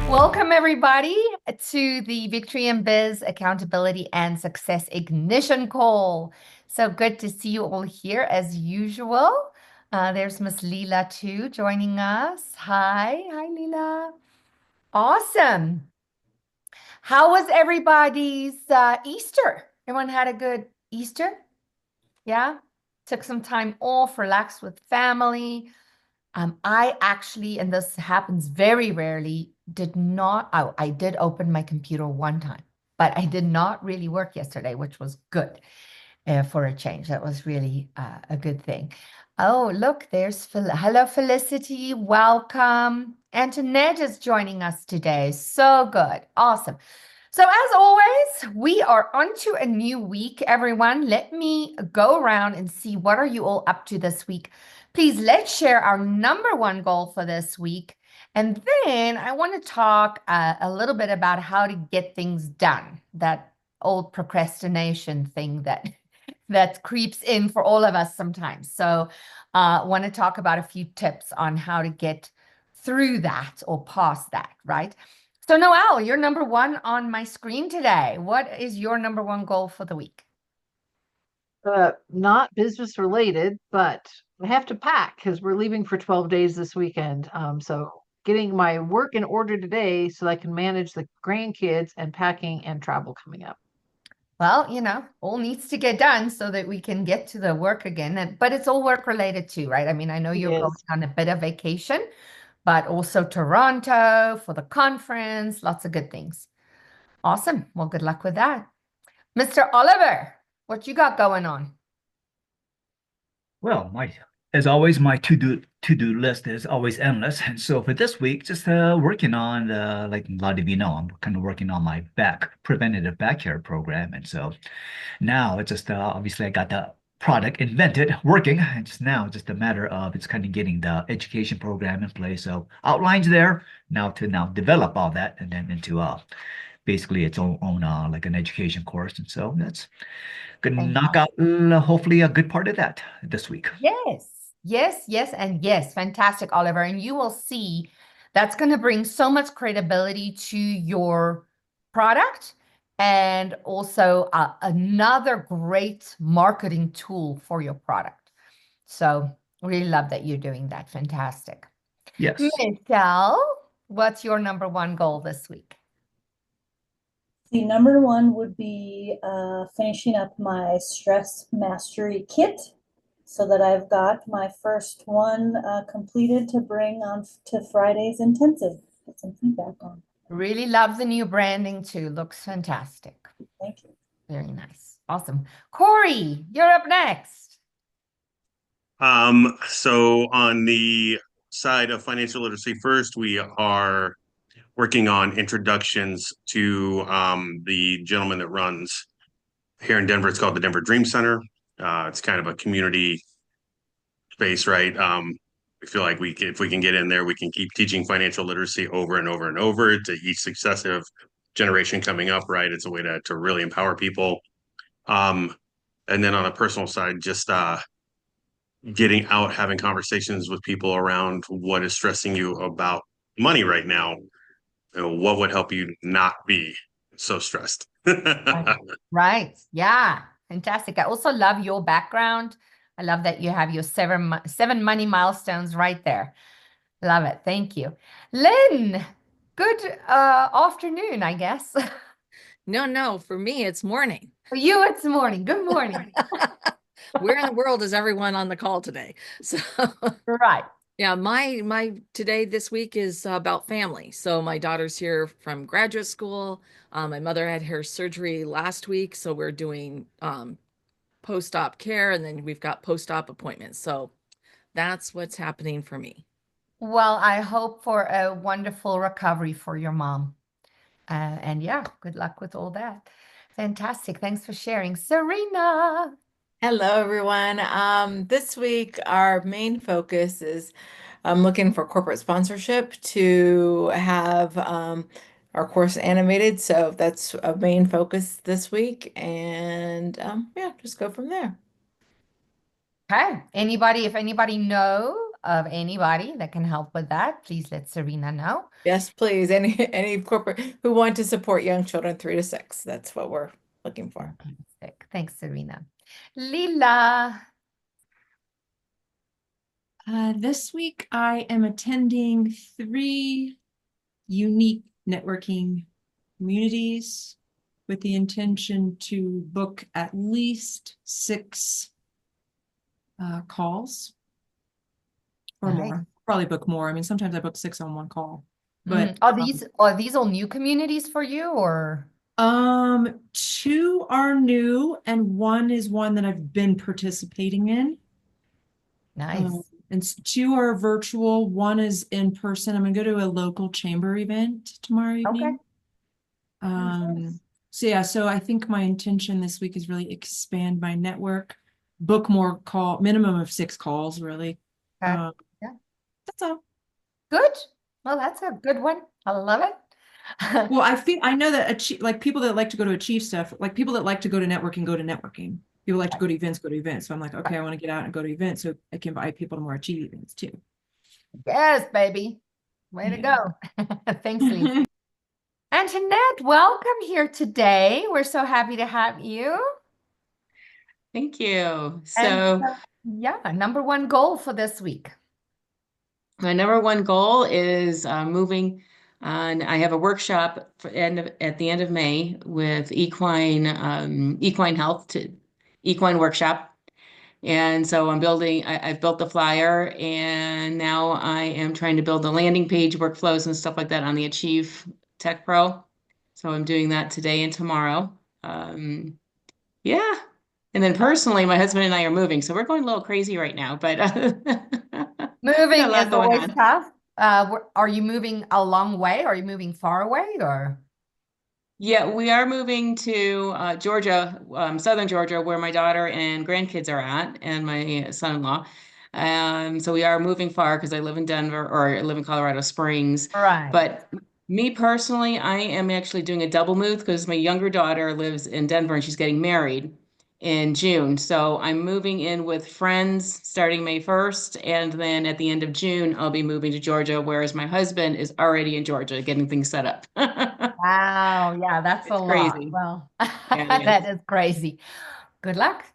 Welcome, everybody, to the Victory in Biz Accountability and Success Ignition Call. So good to see you all here as usual. There's Miss Leela too joining us. Hi, Leela. Awesome. How was everybody's Easter? Everyone had a good Easter? Yeah? Took some time off, relaxed with family. I actually, and this happens very rarely, I did open my computer one time, but I did not really work yesterday, which was good for a change. That was really a good thing. Oh, look, there's hello, Felicity. Welcome. Antoinette is joining us today. So good. Awesome. So as always, we are onto a new week, everyone. Let me go around and see what are you all up to this week. Please, let's share our number one goal for this week. And then I want to talk a little bit about how to get things done, that old procrastination thing that creeps in for all of us sometimes. So I want to talk about a few tips on how to get through that or past that, right? So Noelle, you're number one on my screen today. What is your number one goal for the week? Not business related, but I have to pack because we're leaving for 12 days this weekend. So getting my work in order today so I can manage the grandkids and packing and travel coming up. Well, all needs to get done so that we can get to the work again. But it's all work related too, right? I mean, I know you're going Yes. on a bit of vacation, but also Toronto for the conference, lots of good things. Awesome. Well, good luck with that. Mr. Oliver, what you got going on? Well, as always, my to-do list is always endless. And so for this week, just working on like a lot of you know, I'm kind of working on my preventative back care program. And so now it's just obviously I got the product invented, working. And just a matter of it's kind of getting the education program in place. So outlines there now to develop all that and then into basically its own like an education course. And so that's gonna knock out hopefully a good part of that this week. Yes, and yes. Fantastic, Oliver. And you will see that's going to bring so much credibility to your product and also another great marketing tool for your product. So really love that you're doing that. Fantastic. Yes. Michelle, what's your number one goal this week? The number one would be finishing up my stress mastery kit so that I've got my first one completed to bring on to Friday's intensive. Get some feedback on. Really love the new branding too. Looks fantastic. Thank you. Very nice. Awesome. Corey, you're up next. So on the side of financial literacy, first, we are working on introductions to the gentleman that runs here in Denver. It's called the Denver Dream Center. It's kind of a community space, right? We feel like if we can get in there, we can keep teaching financial literacy over and over and over to each successive generation coming up, right? It's a way to really empower people. And then on a personal side, just getting out, having conversations with people around what is stressing you about money right now. What would help you not be so stressed? Right. Yeah. Fantastic. I also love your background. I love that you have your seven money milestones right there. Love it. Thank you. Lynn, good afternoon, I guess. No, for me, it's morning. For you, it's morning. Good morning. Where in the world is everyone on the call today? So, Right. yeah, my today this week is about family. So my daughter's here from graduate school. My mother had her surgery last week, so we're doing post-op care, and then we've got post-op appointments. So that's what's happening for me. Well, I hope for a wonderful recovery for your mom. And yeah, good luck with all that. Fantastic. Thanks for sharing. Serena. Hello, everyone. This week, our main focus is looking for corporate sponsorship to have our course animated. So that's a main focus this week. And yeah, just go from there. Okay. If anybody know of anybody that can help with that, please let Serena know. Yes, please. Any corporate who want to support young children 3 to 6. That's what we're looking for. Fantastic. Thanks, Serena. Lila. This week I am attending 3 unique networking communities with the intention to book at least 6 calls or Nice. more. Probably book more. I mean, sometimes I book 6 on one call. But Are these all new communities for you, or 2 are new and 1 is one that I've been participating in. nice? And 2 are virtual. 1 is in person. I'm gonna go to a local chamber event tomorrow evening. So yeah, so I think my intention this week is really expand my network, book more minimum of 6 calls, really. Okay. Yeah. That's all. Good. Well, that's a good one. I love it. Well, I know that like people that like to go to achieve stuff, like people that like to go to networking, go to networking. People like to go to events, go to events. So I'm like, okay, I want to get out and go to events so I can invite people to more achieve events too. Yes, baby. Way to Yeah. go. Thanks, Lisa. Antoinette, welcome here today. We're so happy to have you. Thank you. And So yeah, number 1 goal for this week. my number 1 goal is moving on. I have a workshop at the end of May with equine health to equine workshop. And so I've built the flyer, and now I am trying to build the landing page workflows and stuff like that on the Achieve Tech Pro. So I'm doing that today and tomorrow. Yeah. And then personally, my husband and I are moving, so we're going a little crazy right now, but got Moving a lot is going always on. tough. Are you moving a long way? Are you moving far away, or? Yeah, we are moving to Georgia, southern Georgia, where my daughter and grandkids are at, and my son-in-law. So we are moving far because I live in Denver, or I live in Colorado Springs. Right. But me personally, I am actually doing a double move because my younger daughter lives in Denver and she's getting married in June. So I'm moving in with friends starting May 1st, and then at the end of June, I'll be moving to Georgia, whereas my husband is already in Georgia getting things set up. Wow. Yeah, that's a It's lot. crazy. Well, Yeah, it that is. is crazy. Good luck.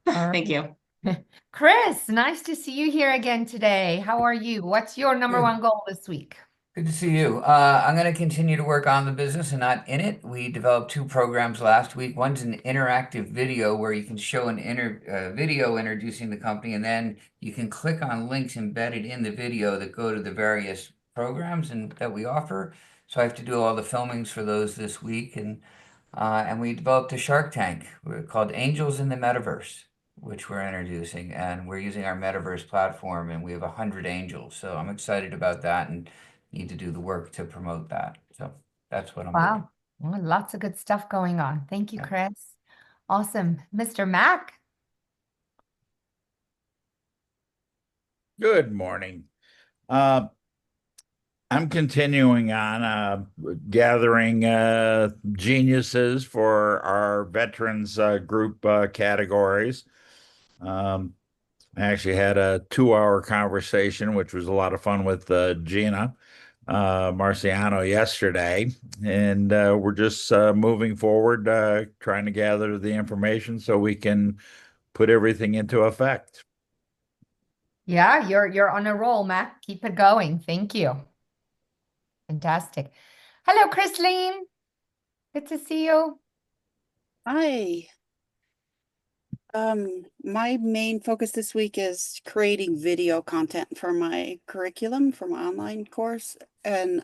All Thank right. you. Chris, nice to see you here again today. How are you? What's your number 1 Good. goal this week? Good to see you. I'm going to continue to work on the business and not in it. We developed 2 programs last week. One's an interactive video where you can show an video introducing the company, and then you can click on links embedded in the video that go to the various programs that we offer. So I have to do all the filmings for those this week, and we developed a Shark Tank called Angels in the Metaverse, which we're introducing, and we're using our Metaverse platform, and we have 100 angels. So I'm excited about that and need to do the work to promote that. So that's what I'm doing. Wow. Well, lots of good stuff going on. Thank you, Yeah. Chris. Awesome. Mr. Mac. Good morning. I'm continuing on gathering geniuses for our veterans group categories. I actually had a 2-hour conversation, which was a lot of fun with Gina Marciano yesterday. And we're just moving forward, trying to gather the information so we can put everything into effect. Yeah, you're on a roll, Mac. Keep it going. Thank you. Fantastic. Hello, Chrisleen. Good to see you. Hi. My main focus this week is creating video content for my curriculum for my online course and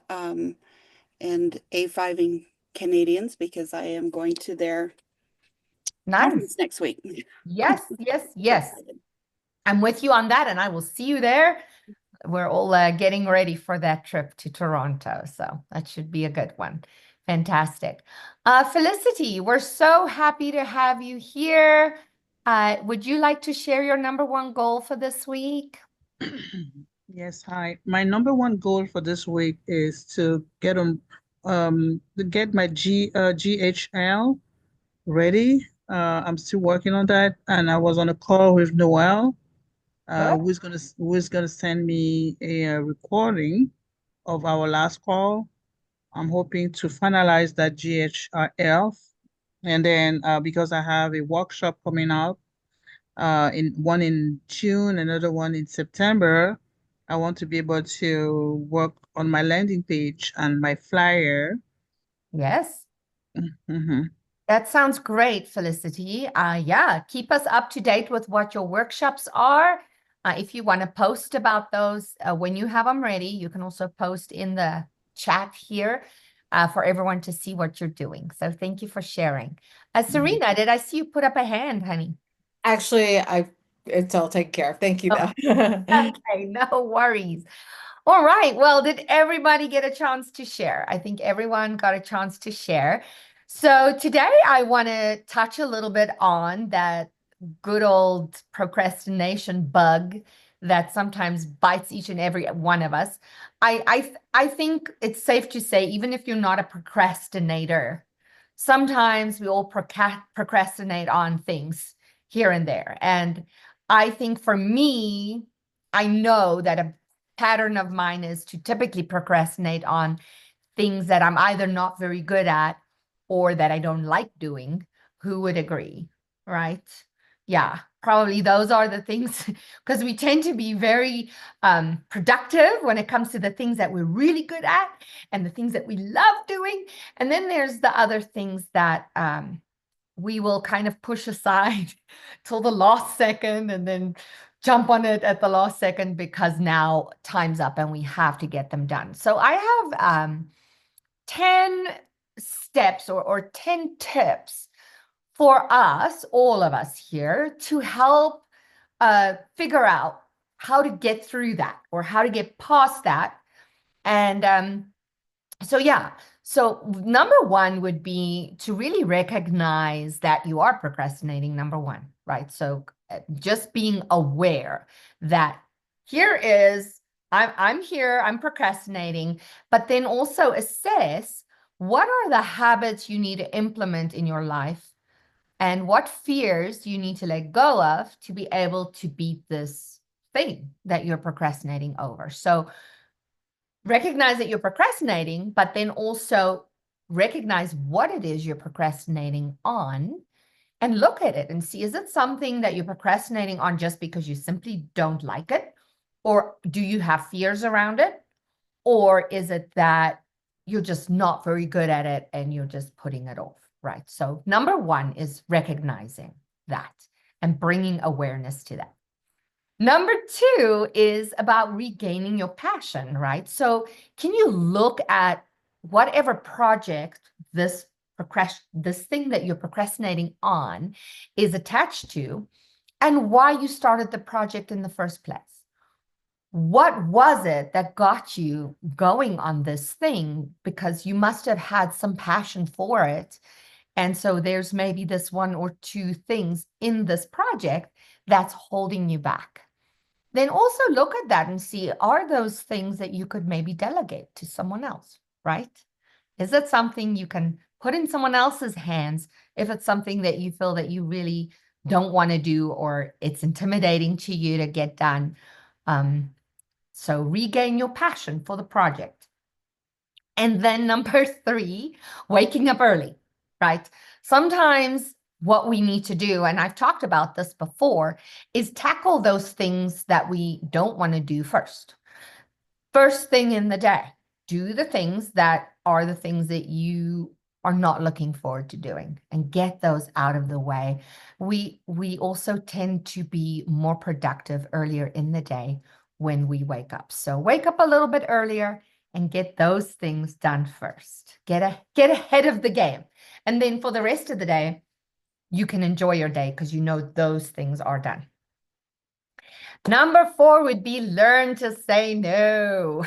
A5ing Canadians because I am going to their Nice. conference next week. Yes, yes, yes. I'm with you on that, and I will see you there. We're all getting ready for that trip to Toronto, so that should be a good one. Fantastic. Felicity, we're so happy to have you here. Would you like to share your number 1 goal for this week? Yes, hi. My number 1 goal for this week is to get my GHL ready. I'm still working on that, and I was on a call with Noel, Good. who's gonna send me a recording of our last call. I'm hoping to finalize that GHRF. And then because I have a workshop coming up, in one in June, another one in September, I want to be able to work on my landing page and my flyer. Yes. Mhm. That sounds great, Felicity. Yeah, keep us up to date with what your workshops are. If you want to post about those when you have them ready, you can also post in the chat here for everyone to see what you're doing. So thank you for sharing. Serena, did I see you put up a hand, honey? Actually, it's all taken care of. Thank you, Oh, though. okay, no worries. All right. Well, did everybody get a chance to share? I think everyone got a chance to share. So today I want to touch a little bit on that good old procrastination bug that sometimes bites each and every one of us. I think it's safe to say, even if you're not a procrastinator, sometimes we all procrastinate on things here and there. And I think for me, I know that a pattern of mine is to typically procrastinate on things that I'm either not very good at or that I don't like doing. Who would agree? Right? Yeah, probably those are the things because we tend to be very productive when it comes to the things that we're really good at and the things that we love doing. And then there's the other things that we will kind of push aside till the last second and then jump on it at the last second because now time's up and we have to get them done. So I have 10 steps or 10 tips for us, all of us here, to help figure out how to get through that or how to get past that. And so, yeah. So number one would be to really recognize that you are procrastinating, number one, right? So just being aware that here is, I'm here, I'm procrastinating, but then also assess what are the habits you need to implement in your life and what fears you need to let go of to be able to beat this thing that you're procrastinating over. So recognize that you're procrastinating, but then also recognize what it is you're procrastinating on and look at it and see, is it something that you're procrastinating on just because you simply don't like it? Or do you have fears around it? Or is it that you're just not very good at it and you're just putting it off, right? So number one is recognizing that and bringing awareness to that. Number two is about regaining your passion, right? So can you look at whatever project this thing that you're procrastinating on is attached to and why you started the project in the first place? What was it that got you going on this thing? Because you must have had some passion for it. And so there's maybe this one or two things in this project that's holding you back. Then also look at that and see, are those things that you could maybe delegate to someone else, right? Is it something you can put in someone else's hands if it's something that you feel that you really don't want to do or it's intimidating to you to get done? So regain your passion for the project. And then number three, waking up early, right? Sometimes what we need to do, and I've talked about this before, is tackle those things that we don't want to do first. First thing in the day, do the things that are the things that you are not looking forward to doing and get those out of the way. We also tend to be more productive earlier in the day when we wake up. So wake up a little bit earlier and get those things done first. Get ahead of the game. And then for the rest of the day, you can enjoy your day because you know those things are done. Number four would be learn to say no.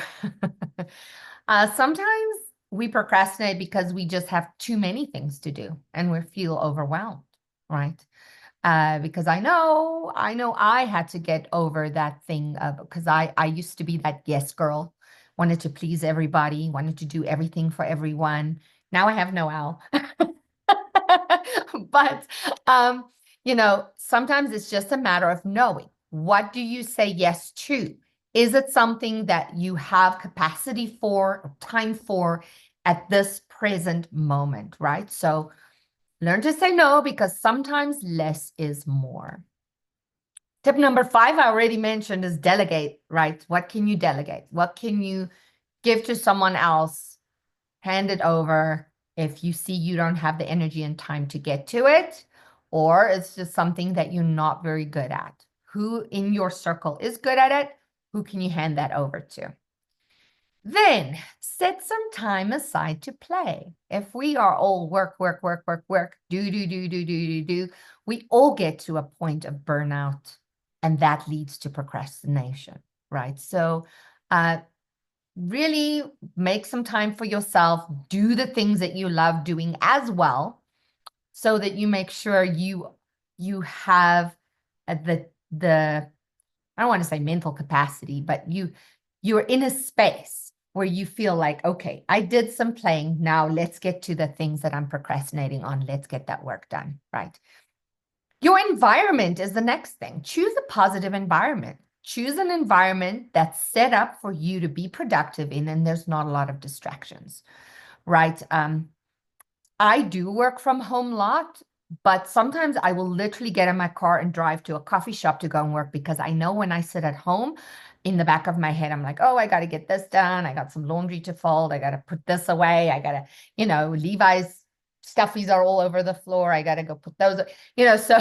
Sometimes we procrastinate because we just have too many things to do and we feel overwhelmed, right? Because I know I had to get over that thing of because I used to be that yes girl, wanted to please everybody, wanted to do everything for everyone. Now I have no L. But sometimes it's just a matter of knowing What do you say yes to? Is it something that you have capacity for or time for at this present moment, right? So learn to say no, because sometimes less is more. Tip number 5, I already mentioned, is delegate, right? What can you delegate? What can you give to someone else? Hand it over if you see you don't have the energy and time to get to it, or it's just something that you're not very good at. Who in your circle is good at it? Who can you hand that over to? Then set some time aside to play. If we are all work, do, we all get to a point of burnout, and that leads to procrastination, right? So really make some time for yourself, do the things that you love doing as well, so that you make sure you have the I don't want to say mental capacity, but you're in a space where you feel like, okay, I did some playing. Now let's get to the things that I'm procrastinating on. Let's get that work done, right? Your environment is the next thing. Choose a positive environment. Choose an environment that's set up for you to be productive in, and there's not a lot of distractions, right? I do work from home a lot, but sometimes I will literally get in my car and drive to a coffee shop to go and work, because I know when I sit at home, in the back of my head, I'm like, oh, I got to get this done. I got some laundry to fold. I got to put this away. I got to, Levi's stuffies are all over the floor. I got to go put those, so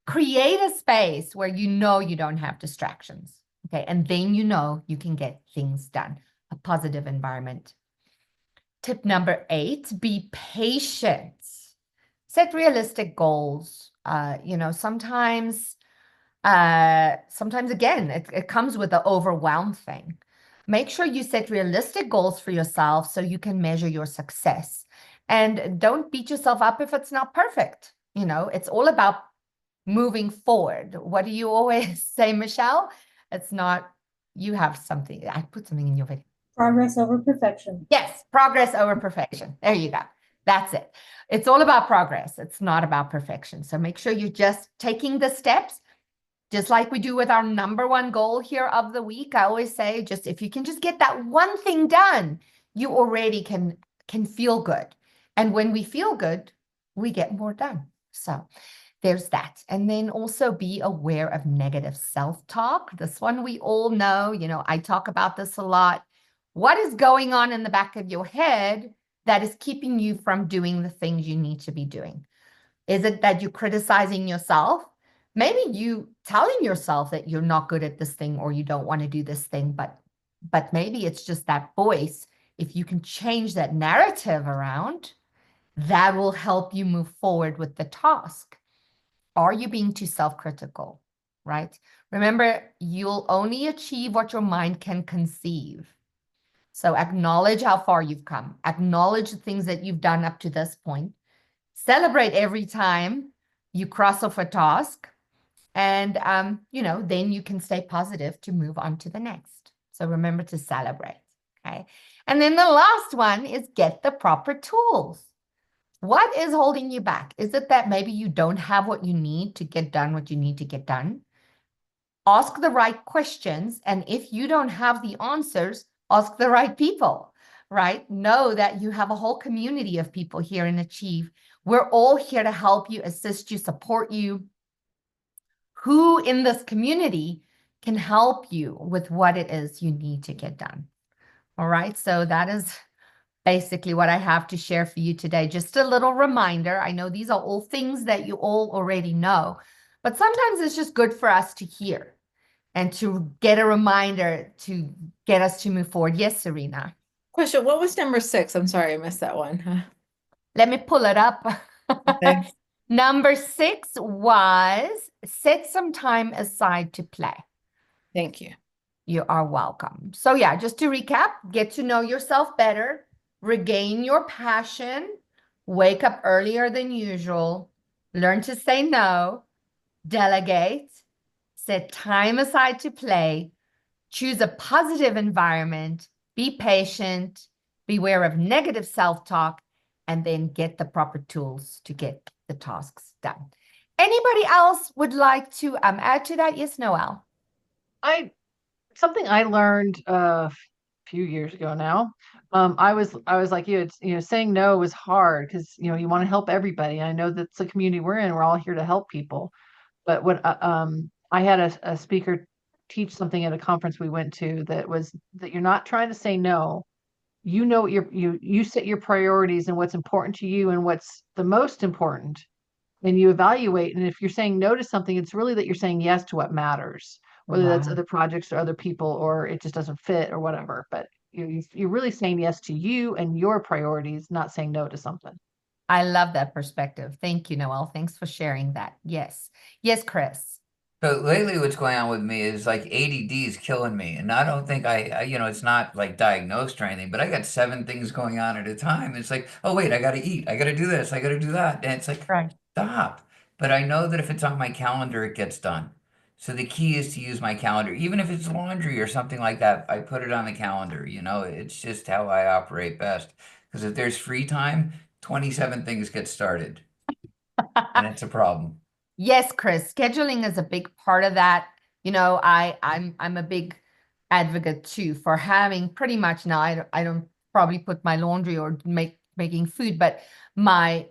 create a space where you don't have distractions. Okay. And then you can get things done. A positive environment. Tip number 8, be patient. Set realistic goals. Sometimes again, it comes with the overwhelm thing. Make sure you set realistic goals for yourself so you can measure your success. And don't beat yourself up if it's not perfect. It's all about moving forward. What do you always say, Michelle? It's not, you have something. I put something in your video. Progress over perfection. Yes, progress over perfection. There you go. That's it. It's all about progress. It's not about perfection. So make sure you're just taking the steps, just like we do with our number 1 goal here of the week. I always say, just if you can just get that one thing done, you already can feel good. And when we feel good, we get more done. So there's that. And then also be aware of negative self-talk. This one we all know, I talk about this a lot. What is going on in the back of your head that is keeping you from doing the things you need to be doing? Is it that you're criticizing yourself? Maybe you telling yourself that you're not good at this thing or you don't want to do this thing, but maybe it's just that voice. If you can change that narrative around, that will help you move forward with the task. Are you being too self-critical, right? Remember, you'll only achieve what your mind can conceive. So acknowledge how far you've come. Acknowledge the things that you've done up to this point. Celebrate every time you cross off a task. And, then you can stay positive to move on to the next. So remember to celebrate, okay? And then the last one is get the proper tools. What is holding you back? Is it that maybe you don't have what you need to get done what you need to get done? Ask the right questions. And if you don't have the answers, ask the right people, right? Know that you have a whole community of people here in Achieve. We're all here to help you, assist you, support you. Who in this community can help you with what it is you need to get done? All right, so that is basically what I have to share for you today. Just a little reminder. I know these are all things that you all already know, but sometimes it's just good for us to hear and to get a reminder to get us to move forward. Yes, Serena. Question, what was number 6? I'm sorry, I missed that one. Let me pull it up. Okay. Number 6 was set some time aside to play. Thank you. You are welcome. So yeah, just to recap, get to know yourself better, regain your passion, wake up earlier than usual, learn to say no, delegate, set time aside to play, choose a positive environment, be patient, beware of negative self-talk, and then get the proper tools to get the tasks done. Anybody else would like to add to that? Yes, Noel. Something I learned a few years ago now. I was like you. It's saying no is hard because you want to help everybody. I know that's the community we're in. We're all here to help people. But what I had a speaker teach something at a conference we went to that was that you're not trying to say no. You know what you set your priorities and what's important to you and what's the most important, and you evaluate. And if you're saying no to something, it's really that you're saying yes to what matters, whether that's Wow. other projects or other people, or it just doesn't fit or whatever. But you're really saying yes to you and your priorities, not saying no to something. I love that perspective. Thank you, Noel. Thanks for sharing that. Yes. Yes, Chris. So lately, what's going on with me is like ADD is killing me, and I don't think it's not like diagnosed or anything, but I got 7 things going on at a time. It's like, oh wait, I got to eat, I got to do this, I got to do that, and it's like, Right. stop. But I know that if it's on my calendar, it gets done. So the key is to use my calendar, even if it's laundry or something like that. I put it on the calendar. It's just how I operate best. Because if there's free time, 27 things get started, and it's a problem. Yes, Chris, scheduling is a big part of that. I'm a big advocate too for having pretty much now. I don't probably put my laundry or making food, but my,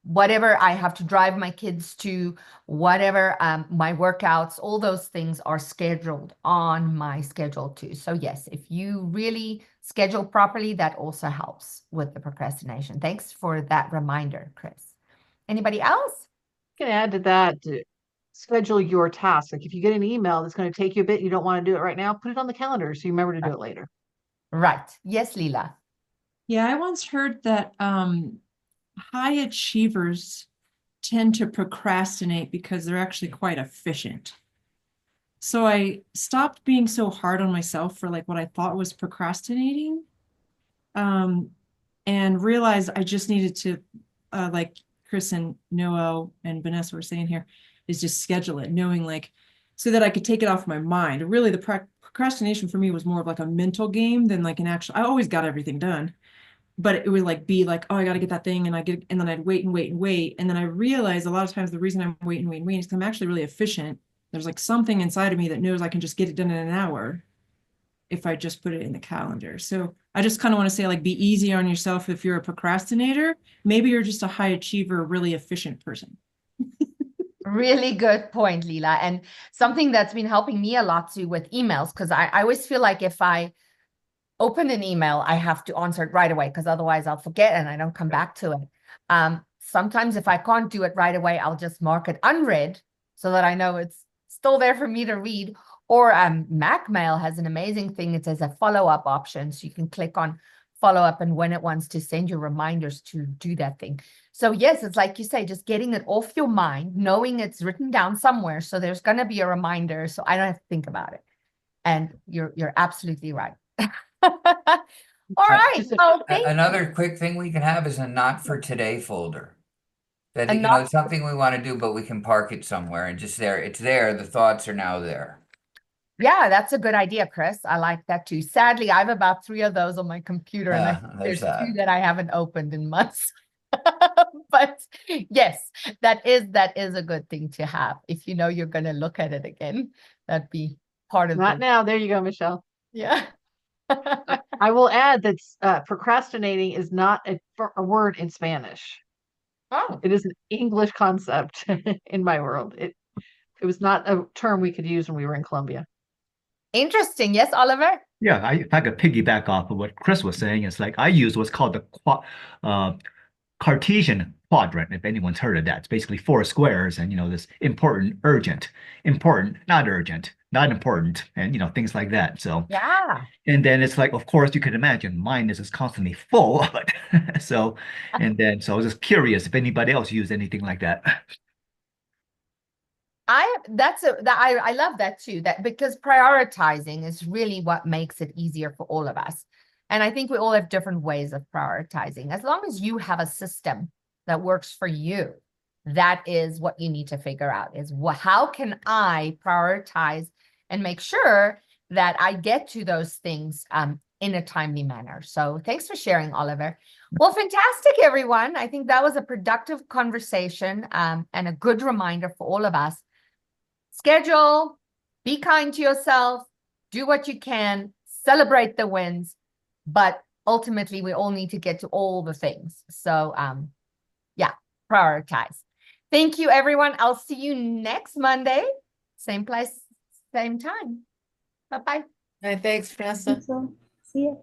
whatever I have to drive my kids to, whatever my workouts, all those things are scheduled on my schedule too. So yes, if you really schedule properly, that also helps with the procrastination. Thanks for that reminder, Chris. Anybody else? You can add to that to schedule your task. Like if you get an email that's going to take you a bit, you don't want to do it right now, put it on the calendar so you remember to do it later. Right. Yes, Leela. Yeah, I once heard that high achievers tend to procrastinate because they're actually quite efficient. So I stopped being so hard on myself for like what I thought was procrastinating, and realized I just needed to, like Chris and Noel and Vanessa were saying here, is just schedule it, knowing like, so that I could take it off my mind. Really, the procrastination for me was more of like a mental game than like an actual, I always got everything done, but it would like be like, oh, I got to get that thing. And then I'd wait and wait and wait. And then I realized a lot of times the reason I'm waiting, waiting, waiting is because I'm actually really efficient. There's like something inside of me that knows I can just get it done in an hour if I just put it in the calendar. So I just kind of want to say, like, be easy on yourself if you're a procrastinator. Maybe you're just a high achiever, really efficient person. Really good point, Leela. And something that's been helping me a lot too with emails, because I always feel like if I open an email, I have to answer it right away because otherwise I'll forget and I don't come back to it. Sometimes if I can't do it right away, I'll just mark it unread so that I know it's still there for me to read. Or Mac Mail has an amazing thing. It says a follow-up option. So you can click on follow up and when it wants to send you reminders to do that thing. So yes, it's like you say, just getting it off your mind, knowing it's written down somewhere. So there's going to be a reminder. So I don't have to think about it. And you're absolutely right. All right. Well, thank you. Another quick thing we can have is a not for today folder. That, it's something we want to do, but we can park it somewhere and just there. It's there. The thoughts are now there. Yeah, that's a good idea, Chris. I like that too. Sadly, I have about 3 of those on my computer, and there's 2 that I haven't opened in months. But yes, that is a good thing to have. If you know you're going to look at it again, that'd be part of Not now. There you go, Michelle. Yeah. I will add that procrastinating is not a word in Spanish. Oh. It is an English concept in my world. It was not a term we could use when we were in Colombia. Interesting. Yes, Oliver? Yeah, if I could piggyback off of what Chris was saying, it's like I use what's called the Cartesian quadrant, if anyone's heard of that. It's basically 4 squares and, this important, urgent, important, not urgent, not important, and, things like that. So, yeah. And then it's like, of course, you can imagine mine is constantly full of it. So I was just curious if anybody else used anything like that. I love that too, that because prioritizing is really what makes it easier for all of us. And I think we all have different ways of prioritizing. As long as you have a system that works for you, that is what you need to figure out is how can I prioritize and make sure that I get to those things in a timely manner. So thanks for sharing, Oliver. Well, fantastic, everyone. I think that was a productive conversation and a good reminder for all of us. Schedule, be kind to yourself, do what you can, celebrate the wins, but ultimately we all need to get to all the things. So yeah, prioritize. Thank you, everyone. I'll see you next Monday. Same place, same time. Bye-bye. All right, thanks, Vanessa. So, see ya.